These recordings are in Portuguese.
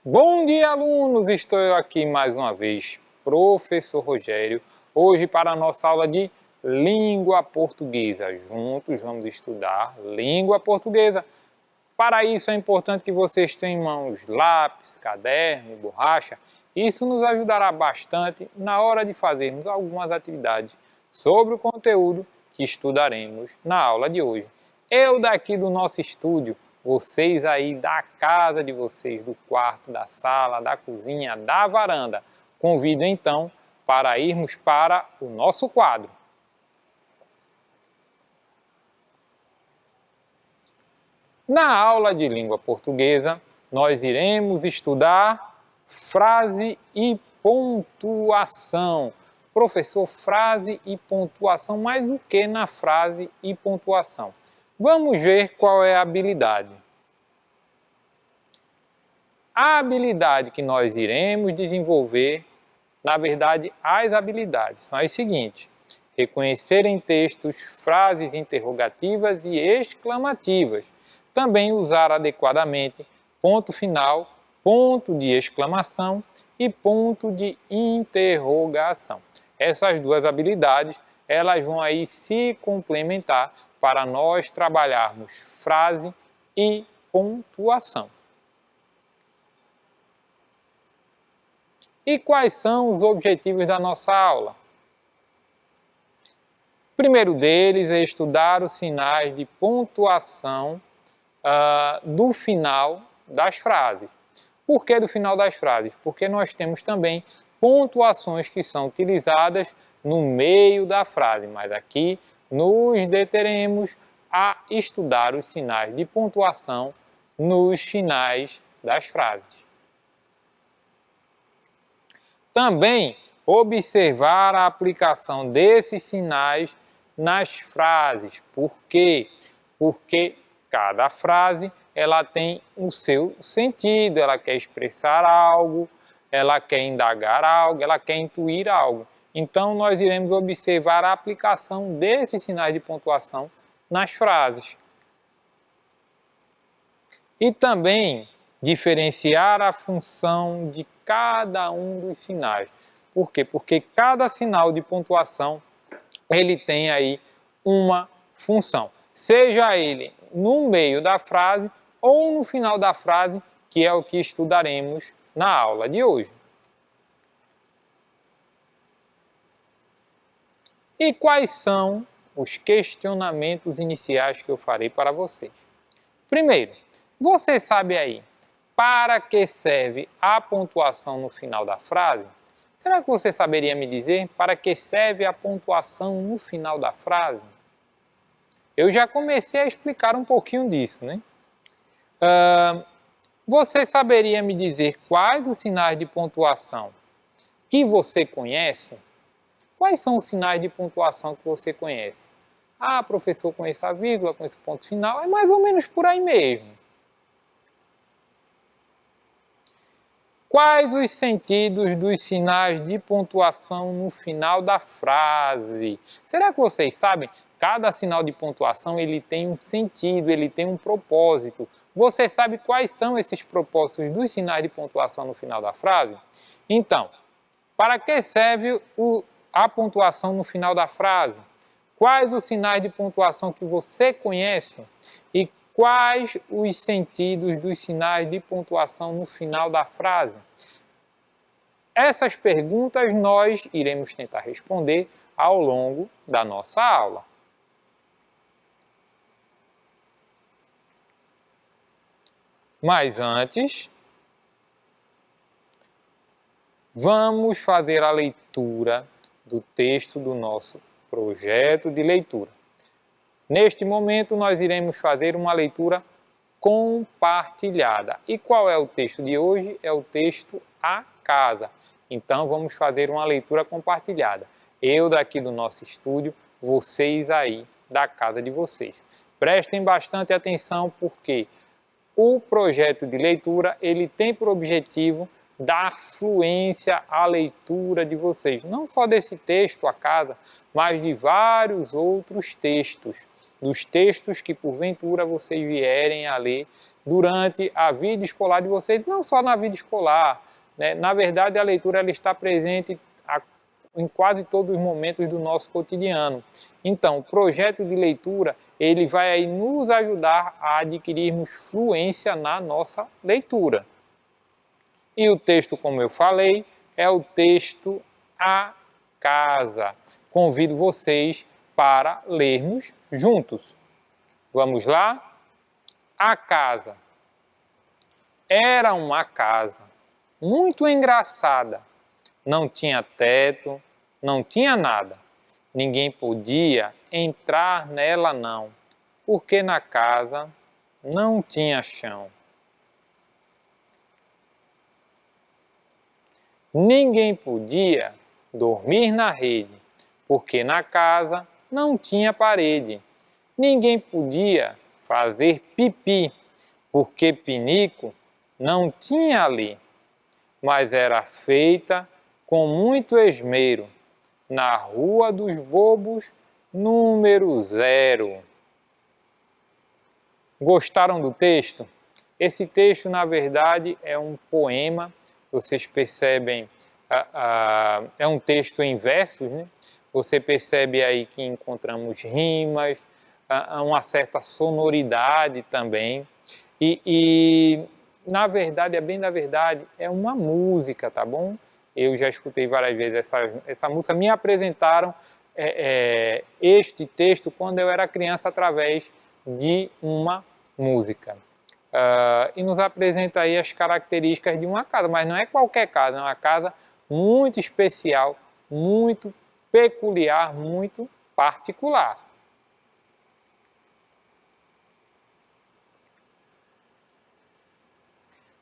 Bom dia, alunos! Estou eu aqui mais uma vez, professor Rogério, hoje para a nossa aula de língua portuguesa. Juntos vamos estudar língua portuguesa. Para isso é importante que vocês tenham em mãos lápis, caderno, borracha. Isso nos ajudará bastante na hora de fazermos algumas atividades sobre o conteúdo que estudaremos na aula de hoje. Eu daqui do nosso estúdio, vocês aí da casa de vocês, do quarto, da sala, da cozinha, da varanda. Convido então para irmos para o nosso quadro. Na aula de língua portuguesa, nós iremos estudar frase e pontuação. Professor, frase e pontuação, mas o que na frase e pontuação? Vamos ver qual é a habilidade. A habilidade que nós iremos desenvolver, na verdade, as habilidades são as seguintes: reconhecer em textos frases interrogativas e exclamativas, também usar adequadamente ponto final, ponto de exclamação e ponto de interrogação. Essas duas habilidades, elas vão aí se complementar para nós trabalharmos frase e pontuação. E quais são os objetivos da nossa aula? O primeiro deles é estudar os sinais de pontuação do final das frases. Por que do final das frases? Porque nós temos também pontuações que são utilizadas no meio da frase, mas aqui nos deteremos a estudar os sinais de pontuação nos finais das frases. Também observar a aplicação desses sinais nas frases. Por quê? Porque cada frase ela tem o seu sentido, ela quer expressar algo, ela quer indagar algo, ela quer intuir algo. Então, nós iremos observar a aplicação desses sinais de pontuação nas frases. E também diferenciar a função de cada um dos sinais. Por quê? Porque cada sinal de pontuação ele tem aí uma função. Seja ele no meio da frase ou no final da frase, que é o que estudaremos na aula de hoje. E quais são os questionamentos iniciais que eu farei para vocês? Primeiro, você sabe aí para que serve a pontuação no final da frase? Será que você saberia me dizer para que serve a pontuação no final da frase? Eu já comecei a explicar um pouquinho disso, né? Você saberia me dizer quais os sinais de pontuação que você conhece? Quais são os sinais de pontuação que você conhece? Ah, professor, conheço a vírgula, conheço o ponto final, é mais ou menos por aí mesmo. Quais os sentidos dos sinais de pontuação no final da frase? Será que vocês sabem? Cada sinal de pontuação ele tem um sentido, ele tem um propósito. Você sabe quais são esses propósitos dos sinais de pontuação no final da frase? Então, para que serve a pontuação no final da frase? Quais os sinais de pontuação que você conhece? E quais os sentidos dos sinais de pontuação no final da frase? Essas perguntas nós iremos tentar responder ao longo da nossa aula. Mas antes, vamos fazer a leitura do texto do nosso projeto de leitura. Neste momento, nós iremos fazer uma leitura compartilhada. E qual é o texto de hoje? É o texto A Casa. Então, vamos fazer uma leitura compartilhada. Eu daqui do nosso estúdio, vocês aí da casa de vocês. Prestem bastante atenção porque o projeto de leitura, ele tem por objetivo dar fluência à leitura de vocês. Não só desse texto, A Casa, mas de vários outros textos. Dos textos que porventura vocês vierem a ler durante a vida escolar de vocês, não só na vida escolar, né? Na verdade, a leitura ela está presente em quase todos os momentos do nosso cotidiano. Então, o projeto de leitura, ele vai aí nos ajudar a adquirirmos fluência na nossa leitura. E o texto, como eu falei, é o texto A Casa. Convido vocês para lermos juntos. Vamos lá? A casa. Era uma casa muito engraçada. Não tinha teto, não tinha nada. Ninguém podia entrar nela não, porque na casa não tinha chão. Ninguém podia dormir na rede, porque na casa não tinha parede. Ninguém podia fazer pipi, porque pinico não tinha ali, mas era feita com muito esmero, na Rua dos Bobos, número 0. Gostaram do texto? Esse texto, na verdade, é um poema. Vocês percebem, é um texto em versos, né? Você percebe aí que encontramos rimas, uma certa sonoridade também. Na verdade, bem na verdade, é uma música, tá bom? Eu já escutei várias vezes essa música. Me apresentaram este texto quando eu era criança através de uma música. E nos apresenta aí as características de uma casa, mas não é qualquer casa, é uma casa muito especial, muito peculiar, muito particular.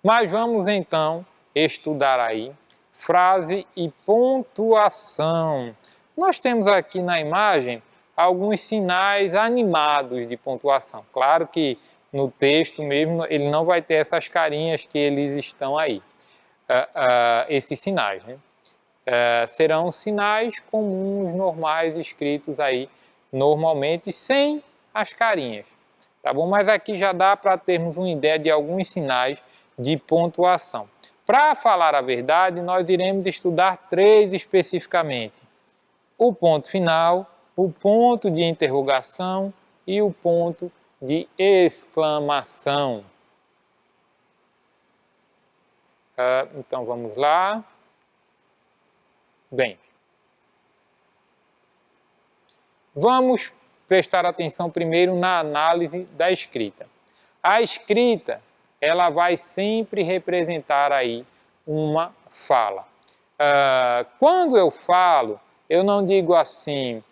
Mas vamos então estudar aí frase e pontuação. Nós temos aqui na imagem alguns sinais animados de pontuação. Claro que no texto mesmo ele não vai ter essas carinhas que eles estão aí, esses sinais, né? Serão sinais comuns, normais, escritos aí normalmente sem as carinhas, tá bom? Mas aqui já dá para termos uma ideia de alguns sinais de pontuação. Para falar a verdade, nós iremos estudar 3 especificamente: o ponto final, o ponto de interrogação e o ponto de exclamação. Então vamos lá. Bem, vamos prestar atenção primeiro na análise da escrita. A escrita, ela vai sempre representar aí uma fala. Quando eu falo, eu não digo assim,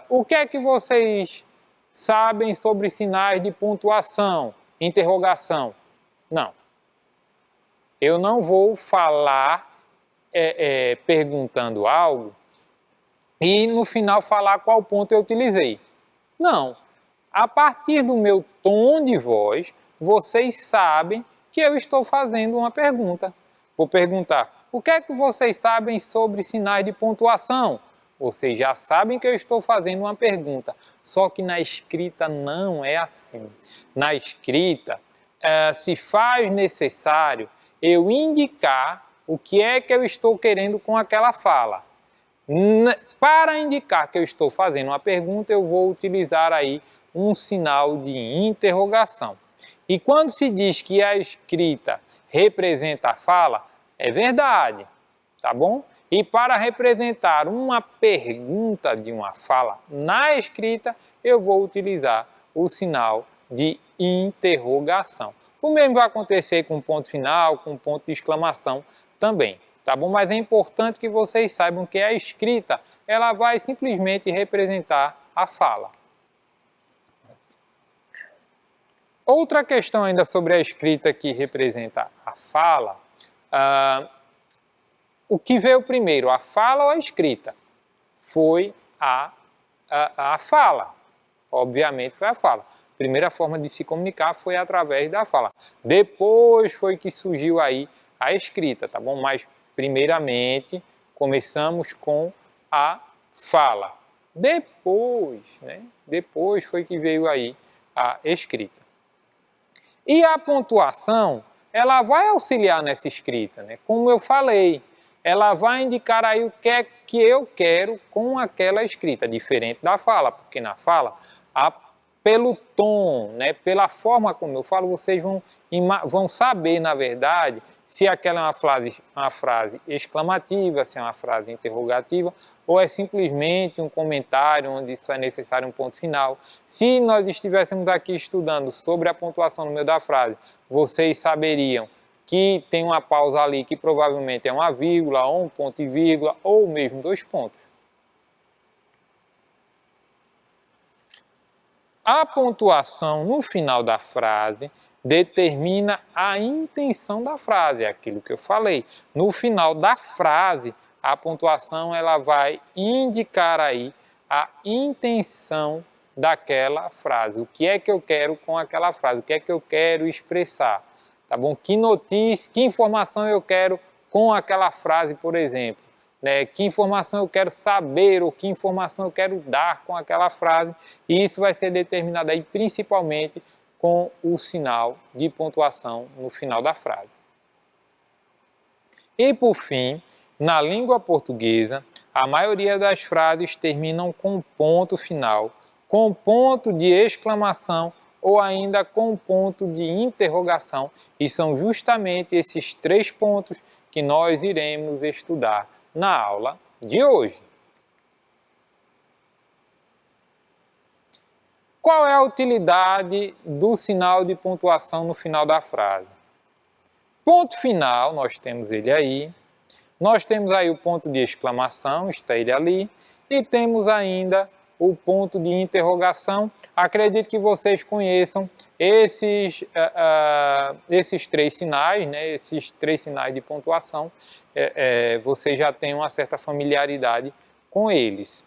o que é que vocês sabem sobre sinais de pontuação, interrogação? Não. Eu não vou falar perguntando algo e no final falar qual ponto eu utilizei. Não. A partir do meu tom de voz, vocês sabem que eu estou fazendo uma pergunta. Vou perguntar, o que é que vocês sabem sobre sinais de pontuação? Vocês já sabem que eu estou fazendo uma pergunta, só que na escrita não é assim. Na escrita, se faz necessário eu indicar o que é que eu estou querendo com aquela fala. Para indicar que eu estou fazendo uma pergunta, eu vou utilizar aí um sinal de interrogação. E quando se diz que a escrita representa a fala, é verdade, tá bom? E para representar uma pergunta de uma fala na escrita, eu vou utilizar o sinal de interrogação. O mesmo vai acontecer com ponto final, com ponto de exclamação também, tá bom? Mas é importante que vocês saibam que a escrita, ela vai simplesmente representar a fala. Outra questão ainda sobre a escrita que representa a fala, o que veio primeiro, a fala ou a escrita? Foi a fala, obviamente foi a fala. A primeira forma de se comunicar foi através da fala. Depois foi que surgiu aí a escrita, tá bom? Mas primeiramente começamos com a fala. Depois, né? Depois foi que veio aí a escrita. E a pontuação, ela vai auxiliar nessa escrita, né? Como eu falei, ela vai indicar aí o que é que eu quero com aquela escrita, diferente da fala, porque na fala, pelo tom, né, pela forma como eu falo, vocês vão saber, na verdade, se aquela é uma frase exclamativa, se é uma frase interrogativa, ou é simplesmente um comentário onde só é necessário um ponto final. Se nós estivéssemos aqui estudando sobre a pontuação no meio da frase, vocês saberiam que tem uma pausa ali que provavelmente é uma vírgula, ou um ponto e vírgula, ou mesmo 2 pontos. A pontuação no final da frase determina a intenção da frase, é aquilo que eu falei. No final da frase, a pontuação ela vai indicar aí a intenção daquela frase. O que é que eu quero com aquela frase? O que é que eu quero expressar? Tá bom? Que notícia, que informação eu quero com aquela frase, por exemplo? Né? Que informação eu quero saber ou que informação eu quero dar com aquela frase? E isso vai ser determinado aí principalmente com o sinal de pontuação no final da frase. E por fim, na língua portuguesa, a maioria das frases terminam com ponto final, com ponto de exclamação ou ainda com ponto de interrogação, e são justamente esses 3 pontos que nós iremos estudar na aula de hoje. Qual é a utilidade do sinal de pontuação no final da frase? Ponto final, nós temos ele aí. Nós temos aí o ponto de exclamação, está ele ali. E temos ainda o ponto de interrogação. Acredito que vocês conheçam esses 3 sinais, né? Esses 3 sinais de pontuação. Vocês já têm uma certa familiaridade com eles.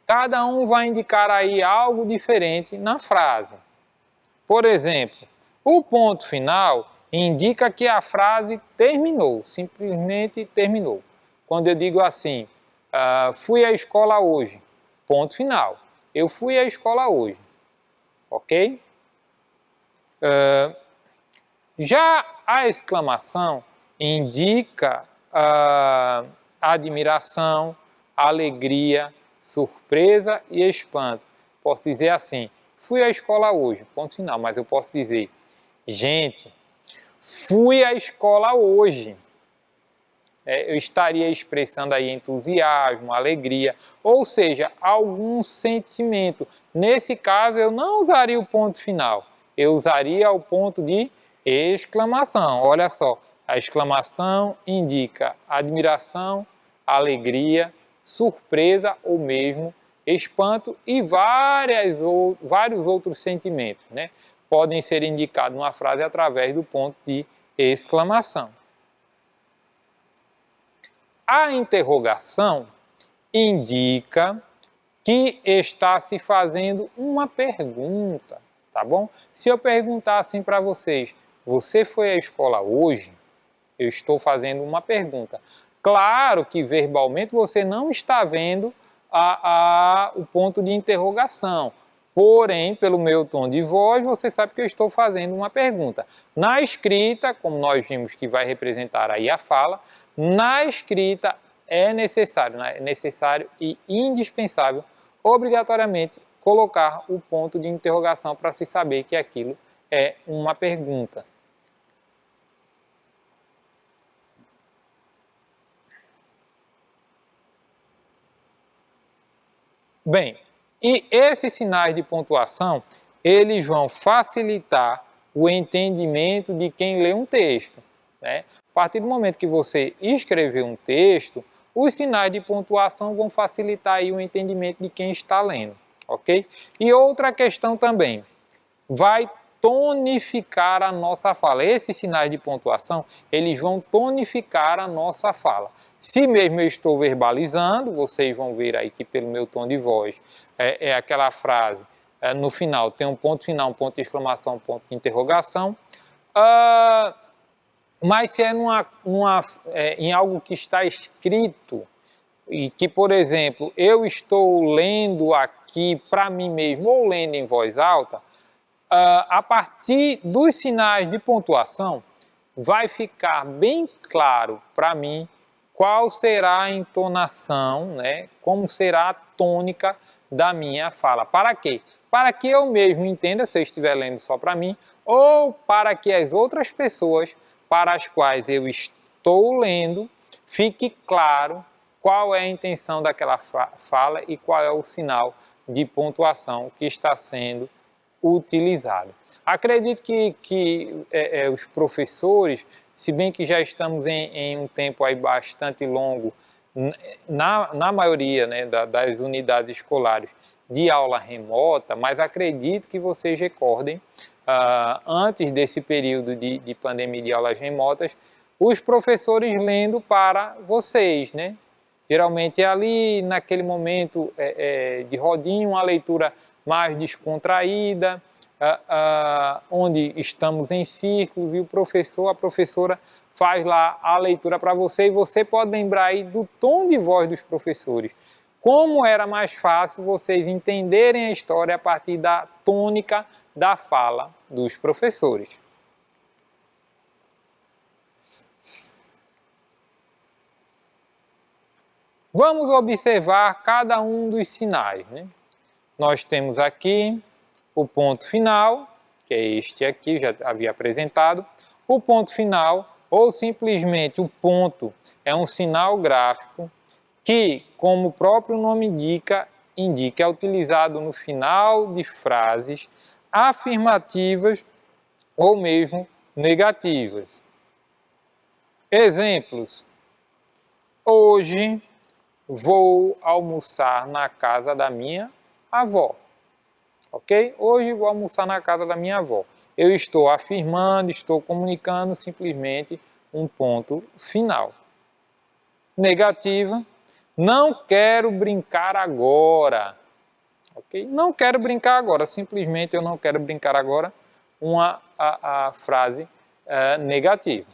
Cada um vai indicar aí algo diferente na frase. Por exemplo, o ponto final indica que a frase terminou, simplesmente terminou. Quando eu digo assim, fui à escola hoje, ponto final. Eu fui à escola hoje, ok? Já a exclamação indica admiração, alegria, surpresa e espanto. Posso dizer assim, fui à escola hoje, ponto final, mas eu posso dizer, gente, fui à escola hoje. Eu estaria expressando aí entusiasmo, alegria, ou seja, algum sentimento. Nesse caso, eu não usaria o ponto final, eu usaria o ponto de exclamação. Olha só, a exclamação indica admiração, alegria, surpresa ou mesmo espanto e vários outros sentimentos, né? Podem ser indicados numa frase através do ponto de exclamação. A interrogação indica que está se fazendo uma pergunta, tá bom? Se eu perguntar assim para vocês, você foi à escola hoje? Eu estou fazendo uma pergunta. Claro que verbalmente você não está vendo o ponto de interrogação, porém, pelo meu tom de voz, você sabe que eu estou fazendo uma pergunta. Na escrita, como nós vimos que vai representar aí a fala, na escrita é necessário e indispensável, obrigatoriamente, colocar o ponto de interrogação para se saber que aquilo é uma pergunta. Bem, e esses sinais de pontuação, eles vão facilitar o entendimento de quem lê um texto, né? A partir do momento que você escrever um texto, os sinais de pontuação vão facilitar aí o entendimento de quem está lendo, ok? E outra questão também, vai tonificar a nossa fala. Esses sinais de pontuação, eles vão tonificar a nossa fala. Se mesmo eu estou verbalizando, vocês vão ver aí que pelo meu tom de voz, é aquela frase, no final tem um ponto final, um ponto de exclamação, um ponto de interrogação, mas se é em algo que está escrito, e que, por exemplo, eu estou lendo aqui para mim mesmo, ou lendo em voz alta, a partir dos sinais de pontuação, vai ficar bem claro para mim qual será a entonação, né? Como será a tônica da minha fala. Para quê? Para que eu mesmo entenda, se eu estiver lendo só para mim, ou para que as outras pessoas para as quais eu estou lendo, fique claro qual é a intenção daquela fala e qual é o sinal de pontuação que está sendo utilizado. Acredito que os professores, se bem que já estamos em um tempo aí bastante longo, na maioria, né, das unidades escolares de aula remota, mas acredito que vocês recordem, antes desse período de pandemia de aulas remotas, os professores lendo para vocês, né? Geralmente é ali, naquele momento de rodinha, uma leitura mais descontraída, onde estamos em círculos e o professor, a professora faz lá a leitura para você e você pode lembrar aí do tom de voz dos professores. Como era mais fácil vocês entenderem a história a partir da tônica da fala dos professores. Vamos observar cada um dos sinais, né? Nós temos aqui o ponto final, que é este aqui, já havia apresentado. O ponto final, ou simplesmente o ponto, é um sinal gráfico que, como o próprio nome indica, é utilizado no final de frases afirmativas ou mesmo negativas. Exemplos: hoje vou almoçar na casa da minha avó. Ok? Hoje vou almoçar na casa da minha avó. Eu estou afirmando, estou comunicando simplesmente um ponto final. Negativa: não quero brincar agora. Ok? Não quero brincar agora, simplesmente eu não quero brincar agora, a frase negativa.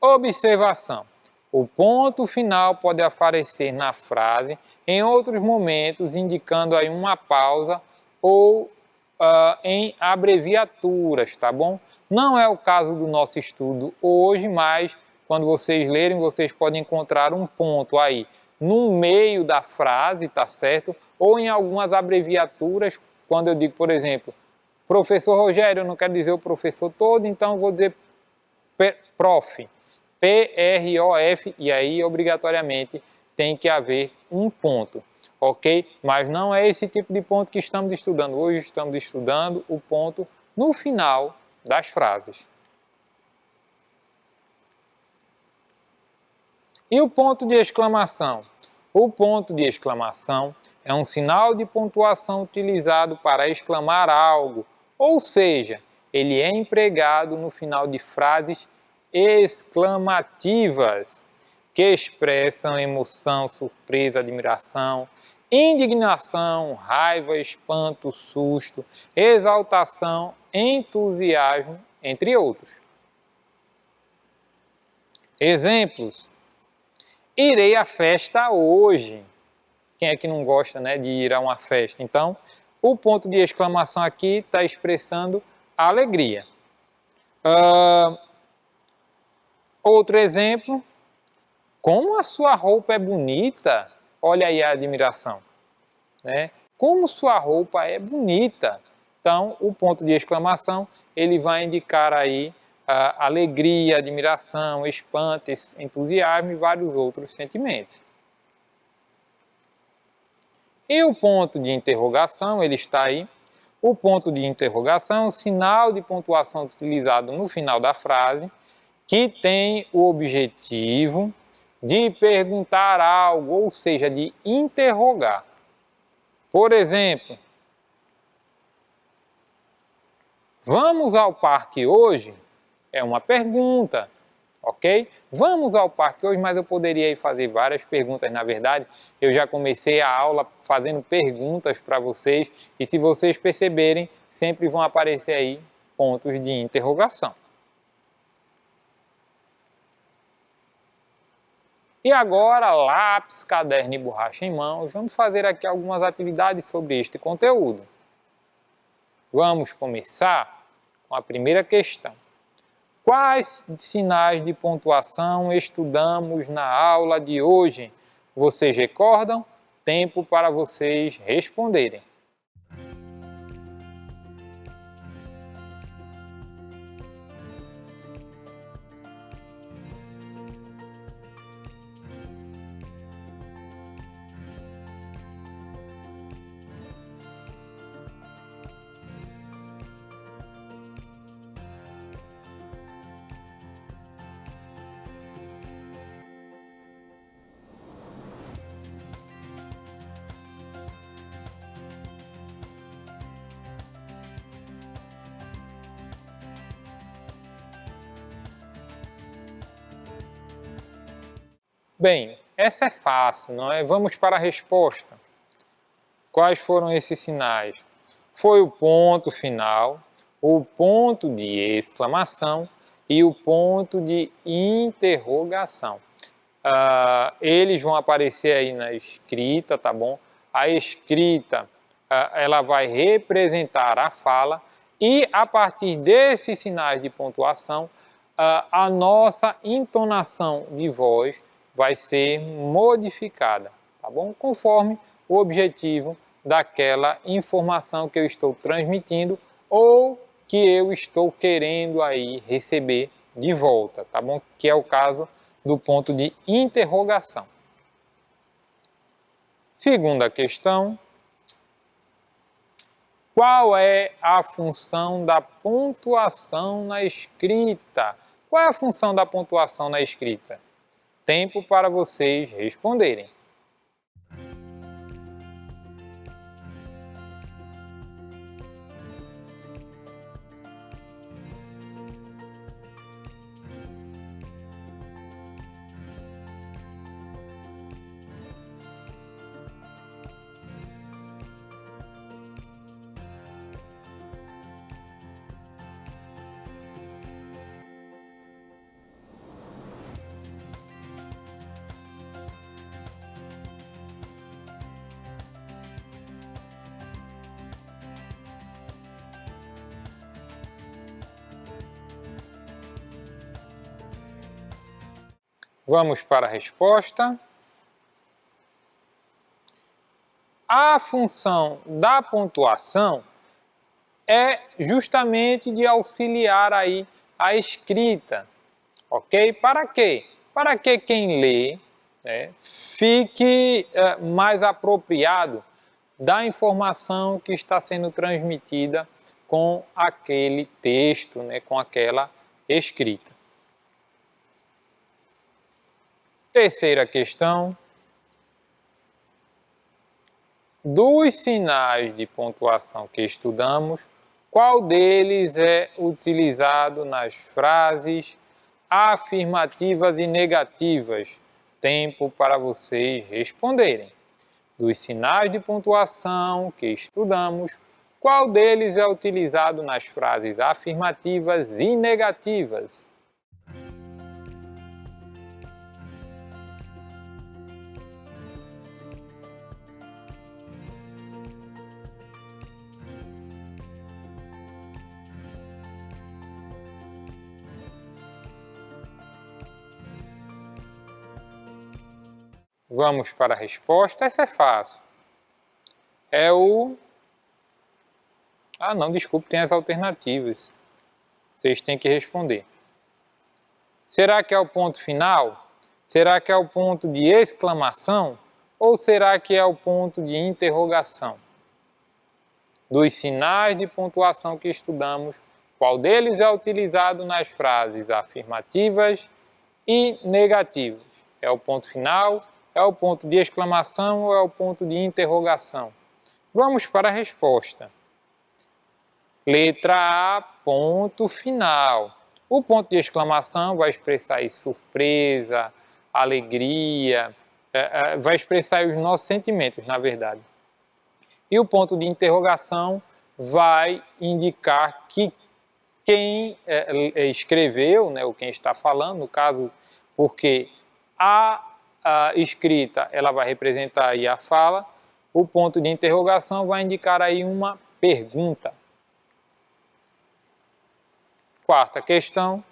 Observação: o ponto final pode aparecer na frase em outros momentos, indicando aí uma pausa ou em abreviaturas, tá bom? Não é o caso do nosso estudo hoje, mas quando vocês lerem, vocês podem encontrar um ponto aí no meio da frase, tá certo? Ou em algumas abreviaturas, quando eu digo, por exemplo, professor Rogério, eu não quero dizer o professor todo, então eu vou dizer prof. P-R-O-F, e aí obrigatoriamente tem que haver um ponto, ok? Mas não é esse tipo de ponto que estamos estudando. Hoje estamos estudando o ponto no final das frases. E o ponto de exclamação? O ponto de exclamação é um sinal de pontuação utilizado para exclamar algo, ou seja, ele é empregado no final de frases exclamativas, que expressam emoção, surpresa, admiração, indignação, raiva, espanto, susto, exaltação, entusiasmo, entre outros. Exemplos: irei à festa hoje. Quem é que não gosta, né, de ir a uma festa? Então, o ponto de exclamação aqui está expressando alegria. Outro exemplo: como a sua roupa é bonita. Olha aí a admiração, né? Como sua roupa é bonita. Então, o ponto de exclamação, ele vai indicar aí alegria, admiração, espanto, entusiasmo e vários outros sentimentos. E o ponto de interrogação, ele está aí. O ponto de interrogação é um sinal de pontuação utilizado no final da frase, que tem o objetivo de perguntar algo, ou seja, de interrogar. Por exemplo, vamos ao parque hoje? É uma pergunta, ok? Vamos ao parque hoje, mas eu poderia fazer várias perguntas. Na verdade, eu já comecei a aula fazendo perguntas para vocês e se vocês perceberem, sempre vão aparecer aí pontos de interrogação. E agora, lápis, caderno e borracha em mãos, vamos fazer aqui algumas atividades sobre este conteúdo. Vamos começar com a primeira questão. Quais sinais de pontuação estudamos na aula de hoje? Vocês recordam? Tempo para vocês responderem. Bem, essa é fácil, não é? Vamos para a resposta. Quais foram esses sinais? Foi o ponto final, o ponto de exclamação e o ponto de interrogação. Eles vão aparecer aí na escrita, tá bom? A escrita, ela vai representar a fala e a partir desses sinais de pontuação, a nossa entonação de voz vai ser modificada, tá bom? Conforme o objetivo daquela informação que eu estou transmitindo ou que eu estou querendo aí receber de volta, tá bom? Que é o caso do ponto de interrogação. Segunda questão. Qual é a função da pontuação na escrita? Qual é a função da pontuação na escrita? Tempo para vocês responderem. Vamos para a resposta. A função da pontuação é justamente de auxiliar aí a escrita, ok? Para quê? Para que quem lê, né, fique mais apropriado da informação que está sendo transmitida com aquele texto, né, com aquela escrita. Terceira questão. Dos sinais de pontuação que estudamos, qual deles é utilizado nas frases afirmativas e negativas? Tempo para vocês responderem. Dos sinais de pontuação que estudamos, qual deles é utilizado nas frases afirmativas e negativas? Vamos para a resposta. Essa é fácil. É o... não, desculpe, tem as alternativas. Vocês têm que responder. Será que é o ponto final? Será que é o ponto de exclamação? Ou será que é o ponto de interrogação? Dos sinais de pontuação que estudamos, qual deles é utilizado nas frases afirmativas e negativas? É o ponto final? É o ponto de exclamação ou é o ponto de interrogação? Vamos para a resposta. Letra A, ponto final. O ponto de exclamação vai expressar aí surpresa, alegria, vai expressar aí os nossos sentimentos, na verdade. E o ponto de interrogação vai indicar que quem escreveu, né, ou quem está falando, no caso, porque a escrita ela vai representar aí a fala, o ponto de interrogação vai indicar aí uma pergunta. Quarta questão.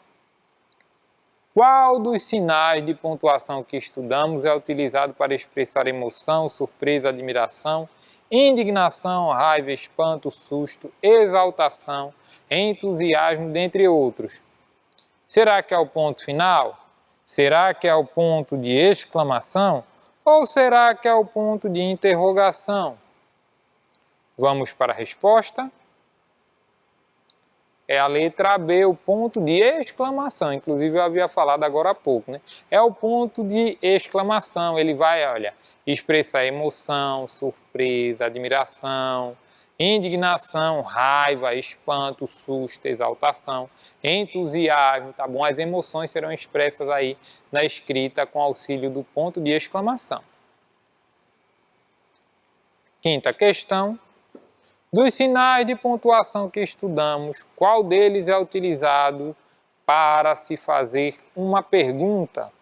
Qual dos sinais de pontuação que estudamos é utilizado para expressar emoção, surpresa, admiração, indignação, raiva, espanto, susto, exaltação, entusiasmo, dentre outros? Será que é o ponto final? Será que é o ponto de exclamação? Ou será que é o ponto de interrogação? Vamos para a resposta? É a letra B, o ponto de exclamação. Inclusive eu havia falado agora há pouco, né? É o ponto de exclamação. Ele vai, olha, expressar emoção, surpresa, admiração, indignação, raiva, espanto, susto, exaltação, entusiasmo, tá bom? As emoções serão expressas aí na escrita com auxílio do ponto de exclamação. Quinta questão. Dos sinais de pontuação que estudamos, qual deles é utilizado para se fazer uma pergunta?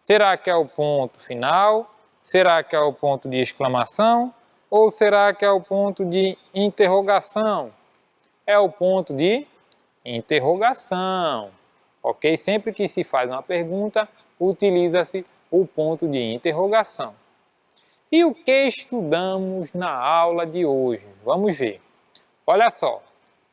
Será que é o ponto final? Será que é o ponto de exclamação? Ou será que é o ponto de interrogação? É o ponto de interrogação, ok? Sempre que se faz uma pergunta, utiliza-se o ponto de interrogação. E o que estudamos na aula de hoje? Vamos ver. Olha só,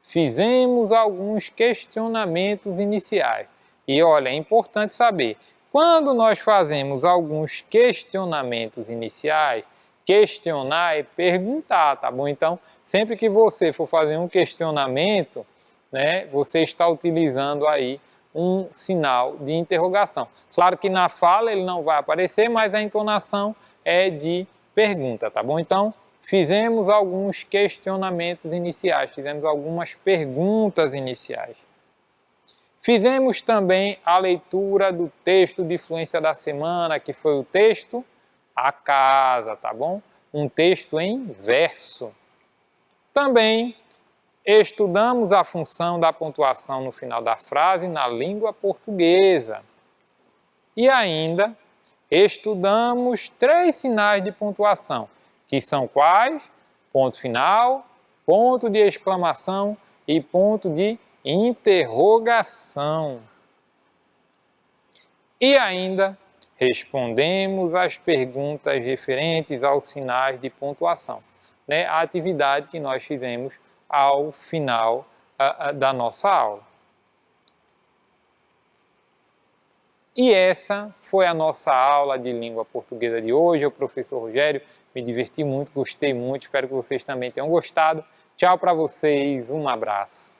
fizemos alguns questionamentos iniciais. E olha, é importante saber, quando nós fazemos alguns questionamentos iniciais, questionar é perguntar, tá bom? Então, sempre que você for fazer um questionamento, né, você está utilizando aí um sinal de interrogação. Claro que na fala ele não vai aparecer, mas a entonação é de pergunta, tá bom? Então, fizemos alguns questionamentos iniciais, fizemos algumas perguntas iniciais. Fizemos também a leitura do texto de fluência da semana, que foi o texto A Casa, tá bom? Um texto em verso. Também estudamos a função da pontuação no final da frase na língua portuguesa. E ainda estudamos 3 sinais de pontuação, que são quais? Ponto final, ponto de exclamação e ponto de interrogação. E ainda respondemos as perguntas referentes aos sinais de pontuação, né? A atividade que nós fizemos ao final da nossa aula. E essa foi a nossa aula de língua portuguesa de hoje. Eu, professor Rogério, me diverti muito, gostei muito, espero que vocês também tenham gostado. Tchau para vocês, um abraço.